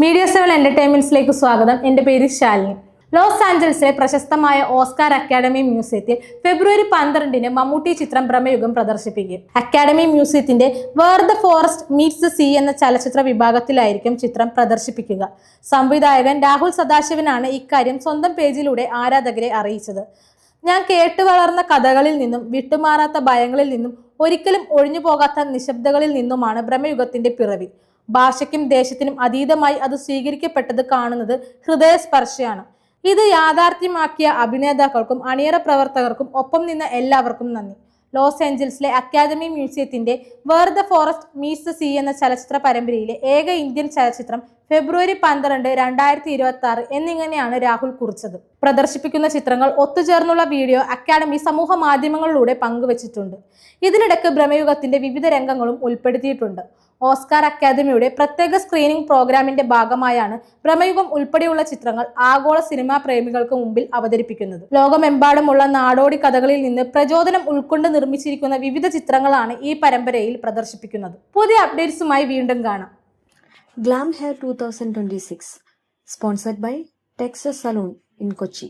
Media 7 എന്റർടൈൻമെന്റ്സിലേക്ക് സ്വാഗതം. എൻ്റെ പേര് ശാലിനി. ലോസ് ആഞ്ചൽസിലെ പ്രശസ്തമായ ഓസ്കാർ അക്കാദമി മ്യൂസിയത്തിൽ ഫെബ്രുവരി 12-ന് മമ്മൂട്ടി ചിത്രം ഭ്രമയുഗം പ്രദർശിപ്പിക്കും. അക്കാദമി മ്യൂസിയത്തിന്റെ where the forest meets the sea എന്ന ചലച്ചിത്ര വിഭാഗത്തിലായിരിക്കും ചിത്രം പ്രദർശിപ്പിക്കുക. സംവിധായകൻ രാഹുൽ സദാശിവനാണ് ഇക്കാര്യം സ്വന്തം പേജിലൂടെ ആരാധകരെ അറിയിച്ചത്. ഞാൻ കേട്ടു വളർന്ന കഥകളിൽ നിന്നും വിട്ടുമാറാത്ത ഭയങ്ങളിൽ നിന്നും ഒരിക്കലും ഒഴിഞ്ഞു പോകാത്ത നിശബ്ദകളിൽ നിന്നുമാണ് ഭ്രമയുഗത്തിന്റെ പിറവി. ഭാഷയ്ക്കും ദേശത്തിനും അതീതമായി അത് സ്വീകരിക്കപ്പെട്ടത് കാണുന്നത് ഹൃദയസ്പർശിയാണ്. ഇത് യാഥാർത്ഥ്യമാക്കിയ അഭിനേതാക്കൾക്കും അണിയറ പ്രവർത്തകർക്കും ഒപ്പം നിന്ന എല്ലാവർക്കും നന്ദി. ലോസ് ഏഞ്ചൽസിലെ അക്കാദമി മ്യൂസിയത്തിന്റെ where the forest meets the sea എന്ന ചലച്ചിത്ര പരമ്പരയിലെ ഏക ഇന്ത്യൻ ചലച്ചിത്രം ഫെബ്രുവരി 12, 2026 എന്നിങ്ങനെയാണ് രാഹുൽ കുറിച്ചത്. പ്രദർശിപ്പിക്കുന്ന ചിത്രങ്ങൾ ഒത്തുചേർന്നുള്ള വീഡിയോ അക്കാദമി സമൂഹ മാധ്യമങ്ങളിലൂടെ പങ്കുവച്ചിട്ടുണ്ട്. ഇതിനിടയ്ക്ക് ഭ്രമയുഗത്തിന്റെ വിവിധ രംഗങ്ങളും ഉൾപ്പെടുത്തിയിട്ടുണ്ട്. ഓസ്കാർ അക്കാദമിയുടെ പ്രത്യേക സ്ക്രീനിംഗ് പ്രോഗ്രാമിന്റെ ഭാഗമായാണ് ഭ്രമയുഗം ഉൾപ്പെടെയുള്ള ചിത്രങ്ങൾ ആഗോള സിനിമാ പ്രേമികൾക്ക് മുമ്പിൽ അവതരിപ്പിക്കുന്നത്. ലോകമെമ്പാടുമുള്ള നാടോടി കഥകളിൽ നിന്ന് പ്രചോദനം ഉൾക്കൊണ്ട് നിർമ്മിച്ചിരിക്കുന്ന വിവിധ ചിത്രങ്ങളാണ് ഈ പരമ്പരയിൽ പ്രദർശിപ്പിക്കുന്നത്. പുതിയ അപ്ഡേറ്റ്സുമായി വീണ്ടും കാണാം. Glam Hair 2026 sponsored by Texas Saloon in Kochi.